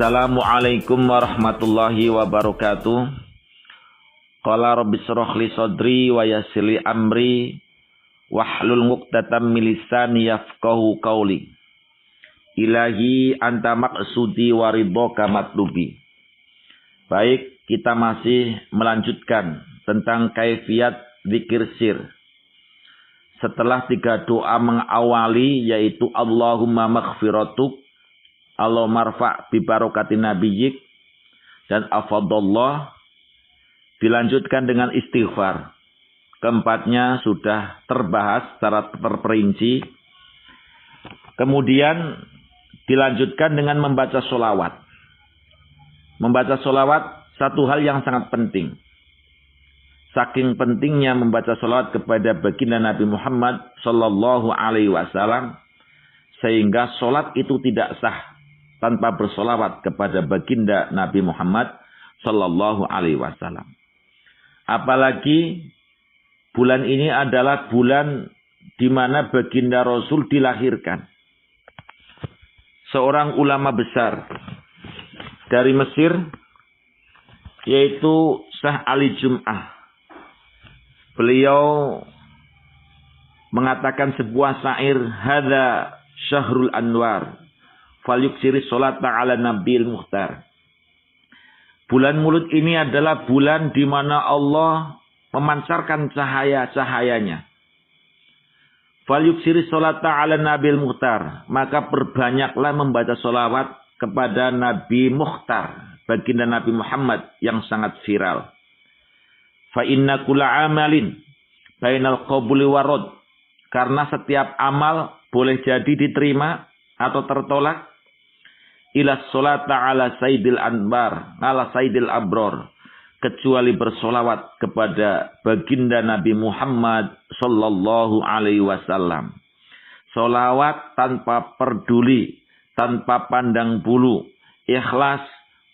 Assalamualaikum warahmatullahi wabarakatuh. Qala rabbi shrah li sadri wa yassir li amri wahlul 'uqdatam min lisani yafqahu qawli. Ilahi anta maqsudi wa ridhaka matlubi. Baik, kita masih melanjutkan tentang kaifiat zikir sir. Setelah 3 doa mengawali, yaitu Allahumma maghfiratuk, Allahumma marfa' bi barakatin nabiyyik, dan afadallah, dilanjutkan dengan istighfar. Keempatnya sudah terbahas secara terperinci. Kemudian dilanjutkan dengan membaca sholawat. Membaca sholawat satu hal yang sangat penting. Saking pentingnya membaca sholawat kepada baginda Nabi Muhammad sallallahu alaihi wasallam, sehingga sholat itu tidak sah tanpa bersolawat kepada baginda Nabi Muhammad sallallahu alaihi wasallam. Apalagi bulan ini adalah bulan di mana baginda Rasul dilahirkan. Seorang ulama besar dari Mesir, yaitu Syekh Ali Jum'ah. Beliau mengatakan sebuah syair, hadza syahrul anwar falyuksiri sholata ala nabil mukhtar. Bulan Maulud ini adalah bulan di mana Allah memancarkan cahaya-cahayanya. Falyuksiri sholata ala nabil mukhtar. Maka perbanyaklah membaca sholawat kepada Nabi Mukhtar, baginda Nabi Muhammad yang sangat viral. Fa inna kulla amalin bainal qabuli warad. Karena setiap amal boleh jadi diterima atau tertolak. Ila sholata ala sayyidil anbar, ala sayyidil abror. Kecuali bersolawat kepada baginda Nabi Muhammad sallallahu alaihi wasallam. Solawat tanpa peduli, tanpa pandang bulu, ikhlas,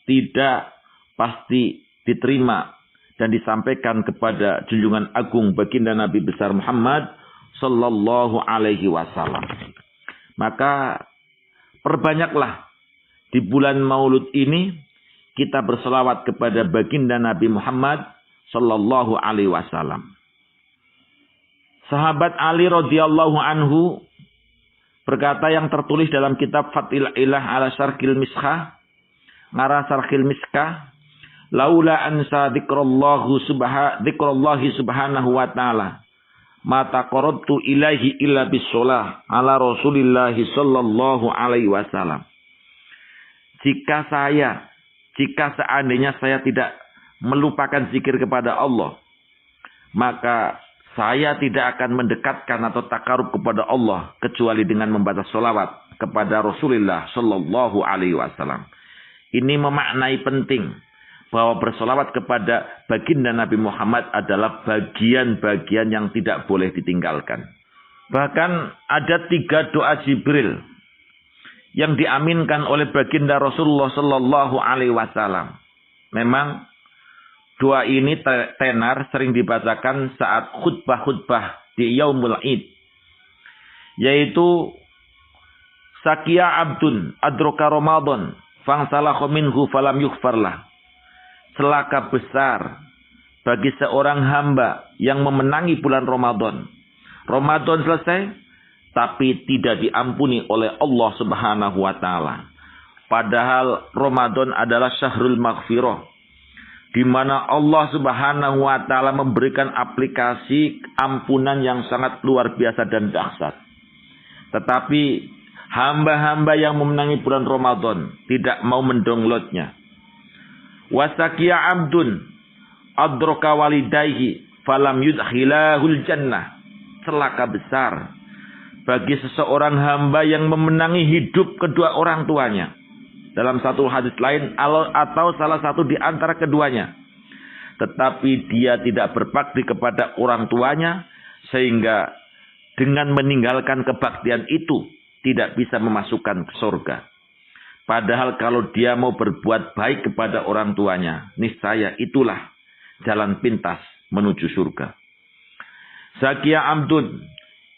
tidak pasti diterima dan disampaikan kepada junjungan agung baginda Nabi besar Muhammad sallallahu alaihi wasallam. Maka perbanyaklah di bulan Maulud ini kita berselawat kepada baginda Nabi Muhammad sallallahu alaihi wasallam. Sahabat Ali radhiyallahu anhu berkata yang tertulis dalam kitab Fathul Ilah ala Syarhil Miskah, ngarah Syarhil Miskah, laula ansa dzikrallahi subhanahu wa ta'ala ma taqarrabtu ilaihi illa bisolah ala Rasulillahi sallallahu alaihi wasallam. Jika seandainya saya tidak melupakan zikir kepada Allah, maka saya tidak akan mendekatkan atau takarub kepada Allah kecuali dengan membaca sholawat kepada Rasulullah sallallahu alaihi wasallam. Ini memaknai penting bahwa bersolawat kepada baginda Nabi Muhammad adalah bagian-bagian yang tidak boleh ditinggalkan. Bahkan ada 3 doa Jibril yang diaminkan oleh baginda Rasulullah sallallahu alaihi wasallam. Memang doa ini tenar sering dibacakan saat khutbah-khutbah di Yaumul Id. Yaitu Sakia abdun adroka Ramadan fangsalakha minhu falam yughfarlah. Celaka besar bagi seorang hamba yang memenangi bulan Ramadan. Ramadan selesai tapi tidak diampuni oleh Allah Subhanahu wa taala. Padahal Ramadan adalah syahrul maghfirah, di mana Allah Subhanahu wa taala memberikan aplikasi ampunan yang sangat luar biasa dan dahsyat. Tetapi hamba-hamba yang memenangi bulan Ramadan tidak mau mendownloadnya. Wasakia abdun adroka walidayhi falam yudkhilahul jannah. Celaka besar bagi seseorang hamba yang memenangi hidup kedua orang tuanya. Dalam satu hadis lain, atau salah satu di antara keduanya. Tetapi dia tidak berbakti kepada orang tuanya, sehingga dengan meninggalkan kebaktian itu tidak bisa memasukkan ke surga. Padahal kalau dia mau berbuat baik kepada orang tuanya, niscaya itulah jalan pintas menuju surga. Sakia amdun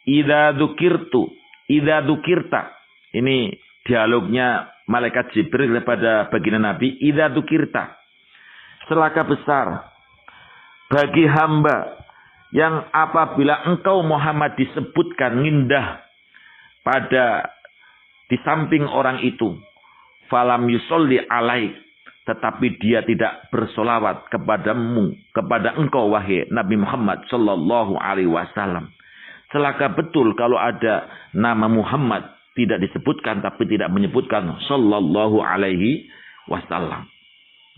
idza dzukirta. Ini dialognya malaikat Jibril kepada baginda Nabi, idza dzukirta, celaka besar bagi hamba yang apabila engkau Muhammad disebutkan ngindah pada di samping orang itu, falam yusolli alaik, tetapi dia tidak bersolawat kepadamu, kepada engkau wahai Nabi Muhammad sallallahu alaihi wasallam. Celaka betul kalau ada nama Muhammad tidak disebutkan tapi tidak menyebutkan sallallahu alaihi wasallam.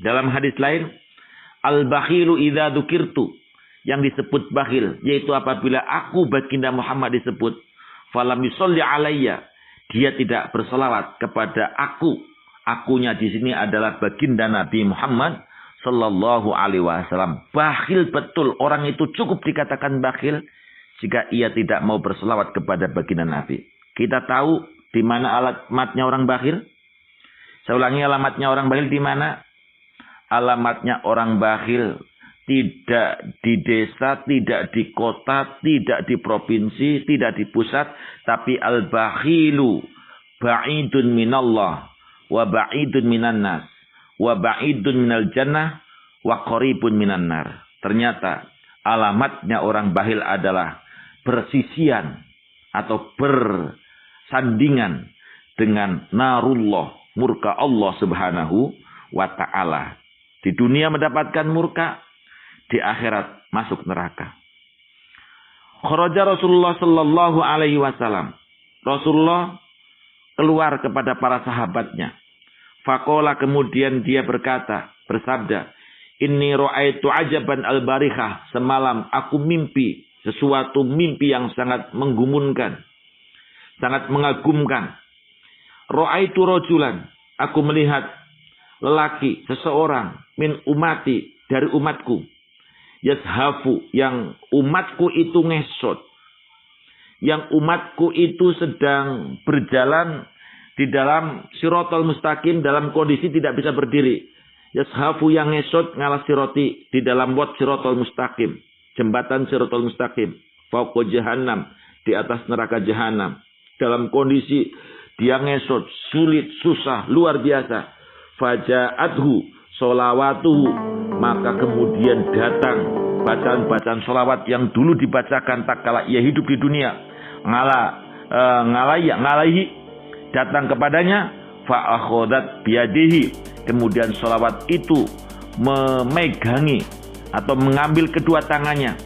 Dalam hadis lain, al-bakhilu idza dzukirtu, yang disebut bakhil yaitu apabila aku baginda Muhammad disebut, falam yusolli alayya, dia tidak bersolawat kepada aku. Akunya di sini adalah baginda Nabi Muhammad sallallahu alaihi wasallam. Bakhil betul, orang itu cukup dikatakan bakhil jika ia tidak mau bersolawat kepada baginda Nabi. Kita tahu di mana alamatnya orang bakhil? Saya ulangi, alamatnya orang bakhil di mana? Alamatnya orang bakhil tidak di desa, tidak di kota, tidak di provinsi, tidak di pusat, tapi al-bakhilu ba'idun minallah wa ba'idun minan nas wa ba'idun minal jannah wa qaribun minan nar. Ternyata alamatnya orang bakhil adalah bersisian atau bersandingan dengan narullah, murka Allah subhanahu wa ta'ala. Di dunia mendapatkan murka, di akhirat masuk neraka. Kharaja Rasulullah sallallahu alaihi wasallam. Rasulullah keluar kepada para sahabatnya. Faqala, kemudian dia bersabda, inni ra'aitu ajaban al-barihah, semalam aku mimpi sesuatu mimpi yang sangat menggumunkan, sangat mengagumkan. Ra'aitu rajulan, aku melihat lelaki, seseorang, min umati, dari umatku, yashafu, yang umatku itu ngesot, yang umatku itu sedang berjalan di dalam sirotol mustaqim, dalam kondisi tidak bisa berdiri. Yashafu, yang ngesot, ngalah siroti, di dalam wat sirotol mustaqim, jembatan sirotol mustaqim, fauqa jahannam, di atas neraka jahannam, dalam kondisi dia ngesot, sulit, susah, luar biasa. Faja'athu sholawatuhu, maka kemudian datang bacaan-bacaan sholawat yang dulu dibacakan tak kala ia hidup di dunia. Ngalahi, datang kepadanya. Fa'akhodat biyadihi, kemudian sholawat itu memegangi atau mengambil kedua tangannya.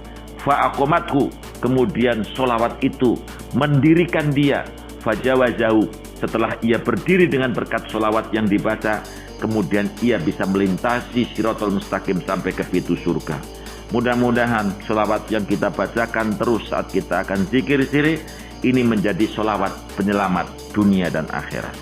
Fa'akomathu, kemudian sholawat itu mendirikan dia. Fajawazahu, setelah ia berdiri dengan berkat sholawat yang dibaca, kemudian ia bisa melintasi sirotol mustaqim sampai ke pintu surga. Mudah-mudahan sholawat yang kita bacakan terus saat kita akan zikir siri ini menjadi sholawat penyelamat dunia dan akhirat.